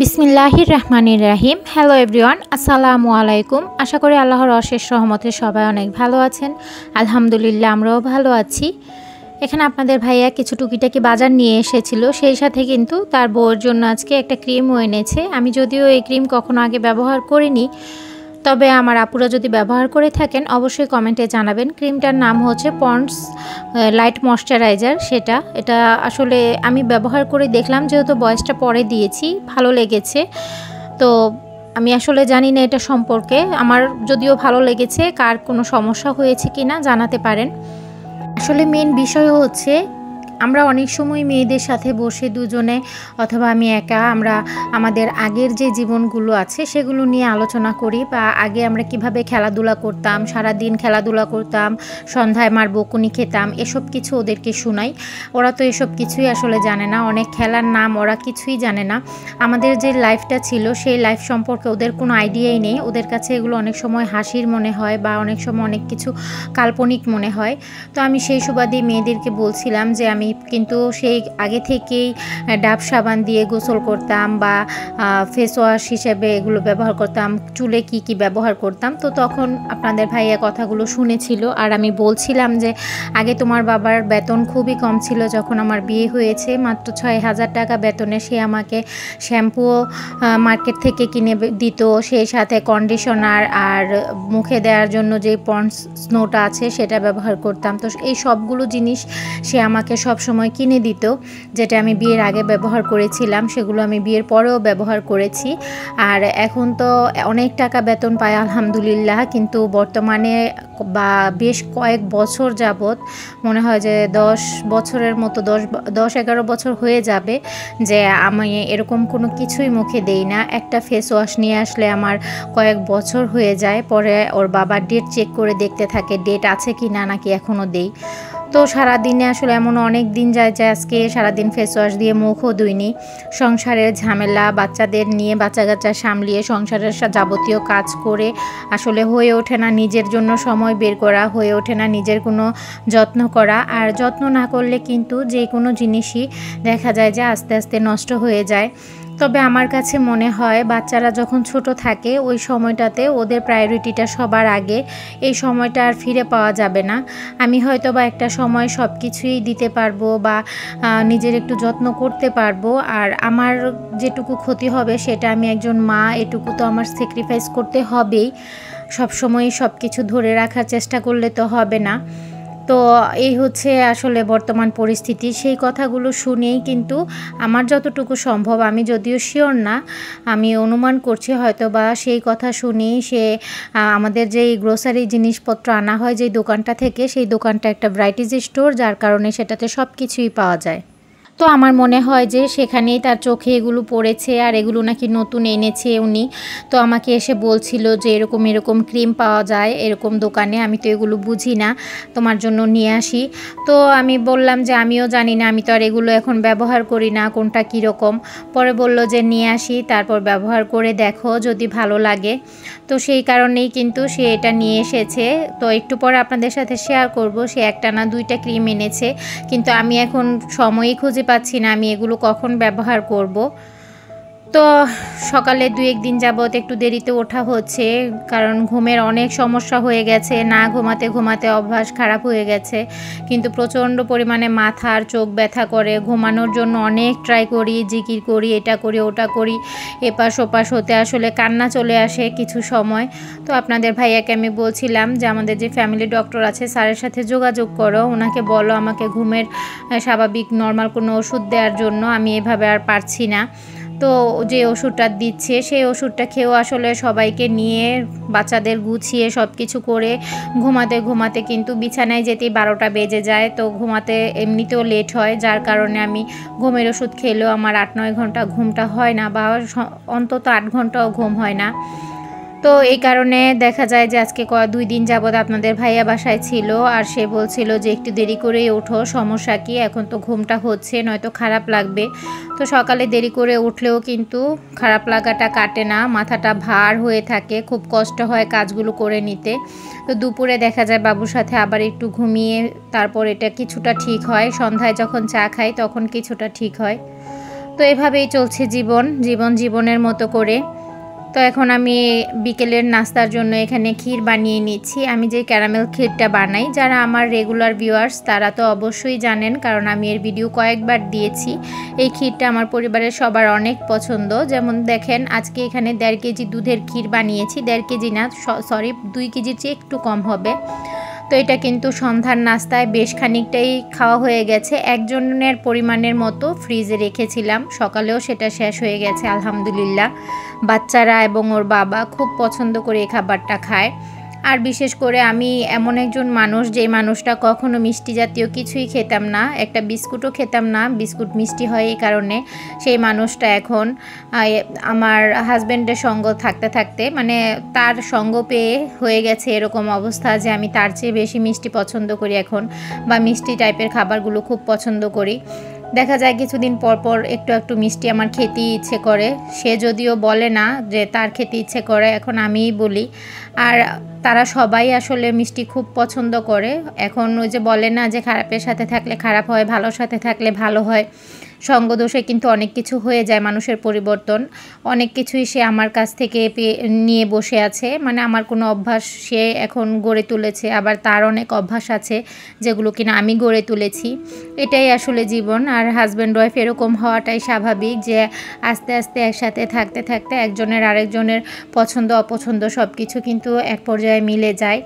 বিসমিল্লাহির রহমানির রহিম। Hello everyone, আসসালামু আলাইকুম। আশা করি আল্লাহর অশেষ রহমতে সবাই অনেক ভালো আছেন। আলহামদুলিল্লাহ আমরাও ভালো আছি। এখানে আপনাদের ভাইয়া কিছু টুকিটাকি বাজার নিয়ে এসেছিল, সেই সাথে কিন্তু তার বউয়ের জন্য আজকে একটা ক্রিমও এনেছে। আমি যদিও এই ক্রিম কখনো আগে ব্যবহার করিনি, তবে আমার আপুরা যদি ব্যবহার করে থাকেন অবশ্যই কমেন্টে জানাবেন। ক্রিমটার নাম হচ্ছে পন্ডস লাইট ময়শ্চারাইজার। এটা আসলে আমি ব্যবহার করে দেখলাম, যেহেতু বয়সটা পরে দিয়েছি, ভালো লেগেছে। তো আমি আসলে জানি না এটা সম্পর্কে, আমার যদিও ভালো লেগেছে, কার কোনো সমস্যা হয়েছে কি না জানাতে পারেন। আসলে মেন বিষয় হচ্ছে আমরা অনেক সময় মেয়েদের সাথে বসে দুজনে অথবা আমি একা আমরা আমাদের আগের যে জীবনগুলো আছে সেগুলো নিয়ে আলোচনা করি, বা আগে আমরা কিভাবে খেলাধুলা করতাম, সারা দিন খেলাধুলা করতাম, সন্ধ্যায় মার বকুনি খেতাম, এসব কিছু ওদেরকে শোনাই। ওরা তো এসব কিছুই আসলে জানে না, অনেক খেলার নাম ওরা কিছুই জানে না। আমাদের যে লাইফটা ছিল সেই লাইফ সম্পর্কে ওদের কোনো আইডিয়াই নেই। ওদের কাছে এগুলো অনেক সময় হাসির মনে হয় বা অনেক সময় অনেক কিছু কাল্পনিক মনে হয়। তো আমি সেই সুবাদে মেয়েদেরকে বলছিলাম যে আমি কিন্তু সেই আগে থেকেই ডাব সাবান দিয়ে গোসল করতাম বা ফেস ওয়াশ হিসেবে এগুলো ব্যবহার করতাম, চুলে কি কি ব্যবহার করতাম। তো তখন আপনাদের ভাইয়া কথাগুলো শুনেছিল, আর আমি বলছিলাম যে আগে তোমার বাবার বেতন খুবই কম ছিল, যখন আমার বিয়ে হয়েছে মাত্র 6,000 টাকা বেতনে সে আমাকে শ্যাম্পুও মার্কেট থেকে কিনে দিত, সেই সাথে কন্ডিশনার আর মুখে দেওয়ার জন্য যে পন্ডস স্নোটা আছে সেটা ব্যবহার করতাম। তো এই সবগুলো জিনিস সে আমাকে সব সময় কিনে দিত, যেটা আমি বিয়ের আগে ব্যবহার করেছিলাম, সেগুলো আমি বিয়ের পরেও ব্যবহার করেছি। আর এখন তো অনেক টাকা বেতন পাই আলহামদুলিল্লাহ, কিন্তু বর্তমানে বা বেশ কয়েক বছর যাবত, মনে হয় যে 10 বছরের মতো 10-11 বছর হয়ে যাবে যে আমি এরকম কোনো কিছুই মুখে দেই না। একটা ফেস ওয়াশ নিয়ে আসলে আমার কয়েক বছর হয়ে যায়, পরে ওর বাবা ডেট চেক করে দেখতে থাকে ডেট আছে কি না, নাকি এখনও দেই। তো সারাদিনে আসলে এমন অনেক দিন যায় যে আজকে সারাদিন ফেস ওয়াশ দিয়ে মুখও ধুইনি। সংসারের ঝামেলা, বাচ্চাদের নিয়ে বাচ্চা কাচ্চা সামলিয়ে সংসারের যাবতীয় কাজ করে আসলে হয়ে ওঠে না নিজের জন্য সময় বের করা, হয়ে ওঠে না নিজের কোনো যত্ন করা। আর যত্ন না করলে কিন্তু যে কোনো জিনিসই দেখা যায় যে আস্তে আস্তে নষ্ট হয়ে যায়। তবে আমার কাছে মনে হয় বাচ্চারা যখন ছোট থাকে ওই সময়টাতে ওদের প্রায়োরিটিটা সবার আগে, এই সময়টা আর ফিরে পাওয়া যাবে না। আমি হয়তো বা একটা সময় সব কিছুই দিতে পারবো বা নিজের একটু যত্ন করতে পারবো, আর আমার যেটুকু ক্ষতি হবে সেটা আমি একজন মা, এটুকু তো আমার স্যাক্রিফাইস করতে হবেই। সবসময়ই সব কিছু ধরে রাখার চেষ্টা করলে তো হবে না। তো এই হচ্ছে আসলে বর্তমান পরিস্থিতি। সেই কথাগুলো শুনেই কিন্তু আমার যতটুকু সম্ভব, আমি যদিও শিওর না, আমি অনুমান করছি হয়তো বা সেই কথা শুনেই সে আমাদের যেই গ্রোসারি জিনিসপত্র আনা হয় যেই দোকানটা থেকে, সেই দোকানটা একটা ভ্যারাইটিজ স্টোর, যার কারণে সেটাতে সব কিছুই পাওয়া যায়। তো আমার মনে হয় যে সেখানেই তার চোখে এগুলো পড়েছে, আর এগুলো নাকি নতুন এনেছে উনি। তো আমাকে এসে বলছিল যে এরকম এরকম ক্রিম পাওয়া যায় এরকম দোকানে, আমি তো এগুলো বুঝি না, তোমার জন্য নিয়ে আসি। তো আমি বললাম যে আমিও জানি না, আমি তো আর এগুলো এখন ব্যবহার করি না, কোনটা কীরকম। পরে বলল যে নিয়ে আসি, তারপর ব্যবহার করে দেখো যদি ভালো লাগে। তো সেই কারণেই কিন্তু সে এটা নিয়ে এসেছে। তো একটু পরে আপনাদের সাথে শেয়ার করব, সে একটা না দুইটা ক্রিম এনেছে, কিন্তু আমি এখন সময়ই খুঁজে পাচ্ছি না আমি এগুলো কখন ব্যবহার করব। তো সকালে 2-1 দিন যাবত একটু দেরিতে ওঠা হচ্ছে, কারণ ঘুমের অনেক সমস্যা হয়ে গেছে, না ঘুমাতে ঘুমাতে অভ্যাস খারাপ হয়ে গেছে। কিন্তু প্রচণ্ড পরিমাণে মাথার চোখ ব্যথা করে, ঘুমানোর জন্য অনেক ট্রাই করি, জিকির করি, এটা করি ওটা করি, এপাশ ওপাশ হতে আসলে কান্না চলে আসে কিছু সময়। তো আপনাদের ভাইয়াকে আমি বলছিলাম যে আমাদের যে ফ্যামিলি ডক্টর আছে স্যারের সাথে যোগাযোগ করো, ওনাকে বলো আমাকে ঘুমের স্বাভাবিক নর্মাল কোনো ওষুধ দেওয়ার জন্য, আমি এভাবে আর পারছি না। তো যে ওষুধটা দিচ্ছে সেই ওষুধটা খেয়েও আসলে সবাইকে নিয়ে বাচ্চাদের গুছিয়ে সব কিছু করে ঘুমাতে ঘুমাতে কিন্তু বিছানায় যেতেই 12টা বেজে যায়। তো ঘুমাতে এমনিতেও লেট হয়, যার কারণে আমি ঘুমের ওষুধ খেলেও আমার 8-9 ঘন্টা ঘুমটা হয় না, বা অন্তত 8 ঘন্টাও ঘুম হয় না। তো এই কারণে দেখা যায় যে আজকে 2 দিন যাবত আপনাদের ভাইয়া বাসায় ছিল, আর সে বলছিল যে একটু দেরি করেই ওঠো, সমস্যা কি, এখন তো ঘুমটা হচ্ছে, নয়তো খারাপ লাগবে। তো সকালে দেরি করে উঠলেও কিন্তু খারাপ লাগাটা কাটে না, মাথাটা ভার হয়ে থাকে, খুব কষ্ট হয় কাজগুলো করে নিতে। তো দুপুরে দেখা যায় বাবুর সাথে আবার একটু ঘুমিয়ে তারপর এটা কিছুটা ঠিক হয়, সন্ধ্যায় যখন চা খাই তখন কিছুটা ঠিক হয়। তো তো এভাবেই চলছে জীবনের মতো করে। তো এখন আমি বিকেলের নাস্তার জন্য এখানে ক্ষীর বানিয়ে নিচ্ছি। আমি যে ক্যারামেল ক্ষীরটা বানাই, যারা আমার রেগুলার ভিউয়ার্স তারা তো অবশ্যই জানেন, কারণ আমি এর ভিডিও কয়েকবার দিয়েছি। এই ক্ষীরটা আমার পরিবারের সবার অনেক পছন্দ। যেমন দেখেন, আজকে এখানে 1.5 কেজি দুধের ক্ষীর বানিয়েছি। 1.5 কেজি না, সরি 2 কেজির চেয়ে একটু কম হবে। তো এটা কিন্তু সন্ধ্যার নাস্তায় বেশ খানিকটাই খাওয়া হয়ে গেছে। একজনের পরিমাণের মতো ফ্রিজে রেখেছিলাম, সকালেও সেটা শেষ হয়ে গেছে আলহামদুলিল্লাহ। বাচ্চারা এবং ওর বাবা খুব পছন্দ করে এই খাবারটা খায়। আর বিশেষ করে আমি এমন একজন মানুষ, যেই মানুষটা কখনো মিষ্টি জাতীয় কিছুই খেতাম না, একটা বিস্কুটও খেতাম না। বিস্কুট মিষ্টি হয় এই কারণে। সেই মানুষটা এখন আমার হাজব্যান্ডের সঙ্গ থাকতে থাকতে, মানে তার সঙ্গ পেয়ে হয়ে গেছে এরকম অবস্থা যে আমি তার চেয়ে বেশি মিষ্টি পছন্দ করি এখন, বা মিষ্টি টাইপের খাবারগুলো খুব পছন্দ করি। দেখা যায় কিছুদিন পর পর একটু একটু মিষ্টি আমার খেতে ইচ্ছে করে। সে যদিও বলে না যে তার খেতে ইচ্ছে করে, এখন আমিই বলি। আর তারা সবাই আসলে মিষ্টি খুব পছন্দ করে। এখন ওই যে বলে না যে খারাপের সাথে থাকলে খারাপ হয়, ভালোর সাথে থাকলে ভালো হয়। সঙ্গদোষে কিন্তু অনেক কিছু হয়ে যায়, মানুষের পরিবর্তন। অনেক কিছুই সে আমার কাছ থেকে নিয়ে বসে আছে, মানে আমার কোনো অভ্যাস সে এখন গড়ে তুলেছে, আবার তার অনেক অভ্যাস আছে যেগুলো কিনা আমি গড়ে তুলেছি। এটাই আসলে জীবন। আর হাজব্যান্ড ওয়াইফ এরকম হওয়াটাই স্বাভাবিক, যে আস্তে আস্তে একসাথে থাকতে থাকতে একজনের আরেকজনের পছন্দ অপছন্দ সব কিছু কিন্তু এক পর্যায়ে মিলে যায়।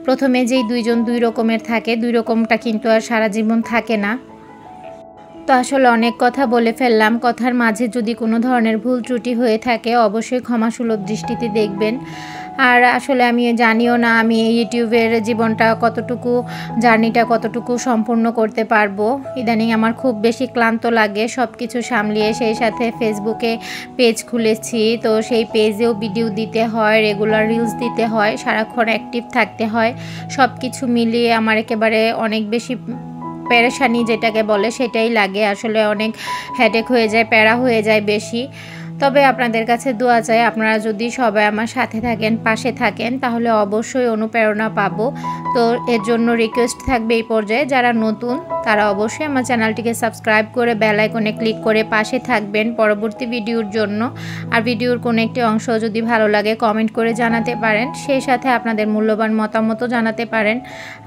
প্রথমে যেই দুইজন দুই রকমের থাকে, দুই রকমটা কিন্তু আর সারা জীবন থাকে না। তো আসলে অনেক কথা বলে ফেললাম। কথার মাঝে যদি কোনো ধরনের ভুল ত্রুটি হয়ে থাকে অবশ্যই ক্ষমাসুলভ দৃষ্টিতে দেখবেন। আর আসলে আমি জানিও না আমি ইউটিউবের জীবনটা কতটুকু, জার্নিটা কতটুকু সম্পূর্ণ করতে পারবো। ইদানিং আমার খুব বেশি ক্লান্ত লাগে সব কিছু সামলিয়ে। সেই সাথে ফেসবুকে পেজ খুলেছি, তো সেই পেজেও ভিডিও দিতে হয়, রেগুলার রিলস দিতে হয়, সারাক্ষণ অ্যাক্টিভ থাকতে হয়। সব কিছু মিলিয়ে আমার একেবারে অনেক বেশি পেরেশানি যেটাকে বলে সেটাই লাগে। আসলে অনেক হেডেক হয়ে যায়, প্যারা হয়ে যায় বেশি। তবে আপনাদের কাছে দোয়া চাই, আপনারা যদি সবাই আমার সাথে থাকেন, পাশে থাকেন, তাহলে অবশ্যই অনুপ্রেরণা পাবো। তো এর জন্য রিকোয়েস্ট থাকবে এই পর্যায়ে, যারা নতুন তারা অবশ্যই আমার চ্যানেলটিকে সাবস্ক্রাইব করে বেল আইকনে ক্লিক করে পাশে থাকবেন পরবর্তী ভিডিওর জন্য। আর ভিডিওর কোনো একটি অংশ যদি ভালো লাগে কমেন্ট করে জানাতে পারেন, সেই সাথে আপনাদের মূল্যবান মতামতও জানাতে পারেন।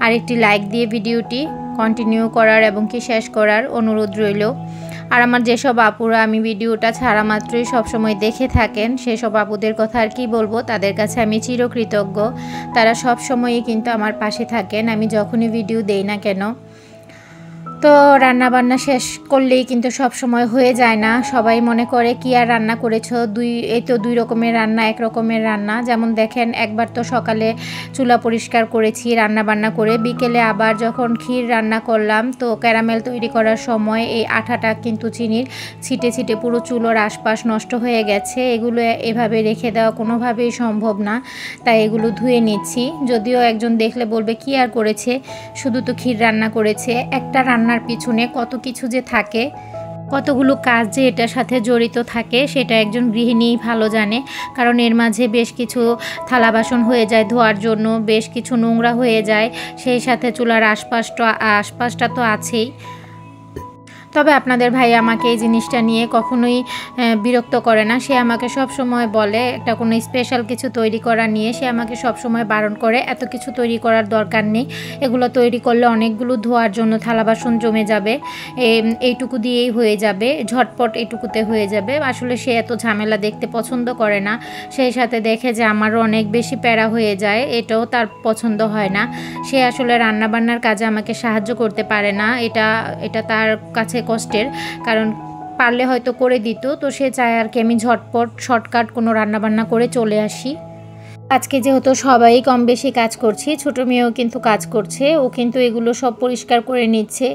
আর একটি লাইক দিয়ে ভিডিওটি কন্টিনিউ করার এবং কি শেষ করার অনুরোধ রইল। আর আমার যেসব আপুরা আমি ভিডিওটা ছাড়া মাত্রই সবসময় দেখে থাকেন, সেসব আপুদের কথা আর কি বলবো, তাদের কাছে আমি চিরকৃতজ্ঞ। তারা সব সময়ই কিন্তু আমার পাশে থাকেন, আমি যখনই ভিডিও দেই না কেন। তো রান্না বান্না শেষ করলেই কিন্তু সব সময় হয়ে যায় না। সবাই মনে করে কি আর রান্না করেছো, এই তো 2 রকমের রান্না, 1 রকমের রান্না। যেমন দেখেন, একবার তো সকালে চুলা পরিষ্কার করেছি রান্না বান্না করে, বিকেলে আবার যখন ক্ষীর রান্না করলাম, তো ক্যারামেল তৈরি করার সময় এই আঠাটা কিন্তু চিনির ছিটে ছিটে পুরো চুলোর আশপাশ নষ্ট হয়ে গেছে। এগুলো এভাবে রেখে দেওয়া কোনোভাবেই সম্ভব না, তাই এগুলো ধুয়ে নিচ্ছি। যদিও একজন দেখলে বলবে কি আর করেছে, শুধু তো ক্ষীর রান্না করেছে। একটা রান্নার পিছনে কত কিছু যে থাকে, কতগুলো কাজ যে এটার সাথে জড়িত থাকে, সেটা একজন গৃহিণীই ভালো জানে। কারণ এর মাঝে বেশ কিছু থালা বাসন হয়ে যায় ধোয়ার জন্য, বেশ কিছু নোংরা হয়ে যায়, সেই সাথে চুলার আশপাশটা তো আছেই। তবে আপনাদের ভাই আমাকে এই জিনিসটা নিয়ে কখনোই বিরক্ত করে না। সে আমাকে সব সময় বলে, একটা কোনো স্পেশাল কিছু তৈরি করা নিয়ে সে আমাকে সব সময় বারণ করে, এত কিছু তৈরি করার দরকার নেই, এগুলো তৈরি করলে অনেকগুলো ধোয়ার জন্য থালা বাসন জমে যাবে, এইটুকু দিয়েই হয়ে যাবে, ঝটপট এইটুকুতে হয়ে যাবে। আসলে সে এত ঝামেলা দেখতে পছন্দ করে না। সেই সাথে দেখে যে আমারও অনেক বেশি প্যারা হয়ে যায়, এটাও তার পছন্দ হয় না। সে আসলে রান্নাবান্নার কাজে আমাকে সাহায্য করতে পারে না, এটা তার কাছে কষ্টের। কারণ পারলে হয়তো করে দিত, তো সে চায় আর কি আমি ঝটপট শর্টকাট কোনো রান্নাবান্না করে চলে আসি। আজকে যেহেতু সবাই কম বেশি কাজ করছি, ছোটো মেয়েও কিন্তু কাজ করছে, ও কিন্তু এগুলো সব পরিষ্কার করে নিচ্ছে।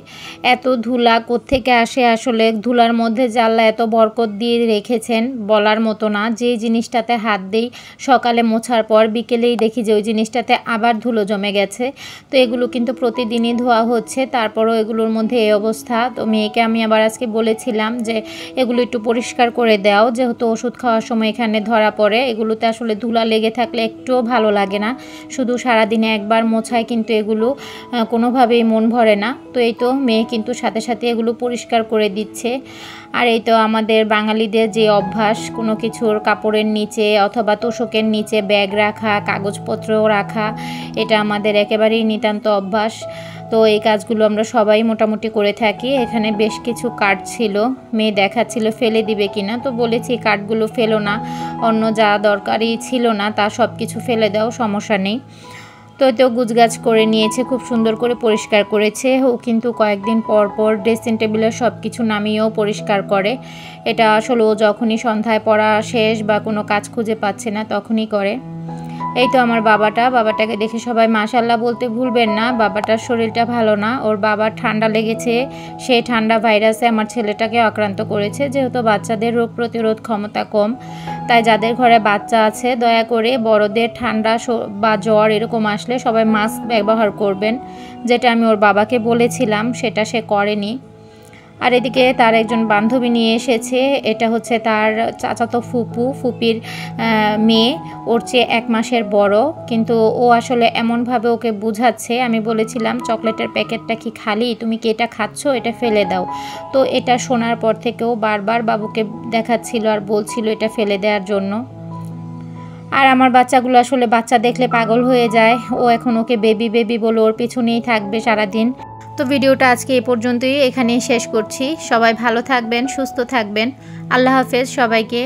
এত ধুলা কোত্থেকে আসে, আসলে ধুলার মধ্যে জানলা এত বরকত দিয়ে রেখেছেন বলার মতো না। যে জিনিসটাতে হাত দেই সকালে মোছার পর বিকেলেই দেখি যে ওই জিনিসটাতে আবার ধুলো জমে গেছে। তো এগুলো কিন্তু প্রতিদিনই ধোয়া হচ্ছে, তারপরও এগুলোর মধ্যে এই অবস্থা। তো মেয়েকে আমি আবার আজকে বলেছিলাম যে এগুলো একটু পরিষ্কার করে দাও, যেহেতু ওষুধ খাওয়ার সময় এখানে ধরা পড়ে, এগুলোতে আসলে ধুলা লেগে থাকলে আসলে একটুও ভালো লাগে না। শুধু সারাদিনে একবার মোছায় কিন্তু এগুলো কোনোভাবেই মন ভরে না। তো এই তো মেয়ে কিন্তু সাথে সাথে এগুলো পরিষ্কার করে দিচ্ছে। আর এই তো আমাদের বাঙালিদের যে অভ্যাস, কোনো কিছুর কাপড়ের নিচে অথবা তোশকের নিচে ব্যাগ রাখা, কাগজপত্র রাখা, এটা আমাদের একেবারেই নিতান্ত অভ্যাস। তো এই কাজগুলো আমরা সবাই মোটামুটি করে থাকি। এখানে বেশ কিছু কার্ড ছিল, মেয়ে দেখাচ্ছিল ফেলে দিবে কিনা, তো বলেছি কার্ডগুলো ফেলো না, অন্য যা দরকারি ছিল না তা সব কিছু ফেলে দাও, সমস্যা নেই। তো এতেও গুছগাছ করে নিয়েছে, খুব সুন্দর করে পরিষ্কার করেছে। ও কিন্তু কয়েকদিন পর পর ড্রেসিং টেবিলের সব কিছু নামিয়েও পরিষ্কার করে। এটা আসলে ও যখনই সন্ধ্যায় পড়া শেষ বা কোনো কাজ খুঁজে পাচ্ছে না তখনই করে। এই তো আমার বাবাটাকে দেখে সবাই মাশাআল্লাহ বলতে ভুলবেন না। বাবাটার শরীরটা ভালো না, ওর বাবার ঠান্ডা লেগেছে। সেই ঠান্ডা ভাইরাসে আমার ছেলেটাকে আক্রান্ত করেছে। যেহেতু বাচ্চাদের রোগ প্রতিরোধ ক্ষমতা কম, তাই যাদের ঘরে বাচ্চা আছে দয়া করে বড়দের ঠান্ডা বা জ্বর এরকম আসলে সবাই মাস্ক ব্যবহার করবেন। যেটা আমি ওর বাবাকে বলেছিলাম, সেটা সে করেনি। আর এদিকে তার একজন বান্ধবী নিয়ে এসেছে, এটা হচ্ছে তার চাচাতো ফুপির মেয়ে, ওর চেয়ে 1 মাসের বড়। কিন্তু ও আসলে এমনভাবে ওকে বুঝাচ্ছে, আমি বলেছিলাম চকলেটের প্যাকেটটা কি খালি, তুমি কি এটা খাচ্ছ, এটা ফেলে দাও। তো এটা শোনার পর থেকেও বারবার বাবুকে দেখাচ্ছিল আর বলছিল এটা ফেলে দেওয়ার জন্য। আর আমার বাচ্চাগুলো আসলে বাচ্চা দেখলে পাগল হয়ে যায়। ও এখন ওকে বেবি বেবি বলে ওর পিছনেই থাকবে সারাদিন। তো ভিডিওটা আজকে এই পর্যন্তই, এখানেই শেষ করছি। সবাই ভালো থাকবেন, সুস্থ থাকবেন। আল্লাহ হাফেজ সবাইকে।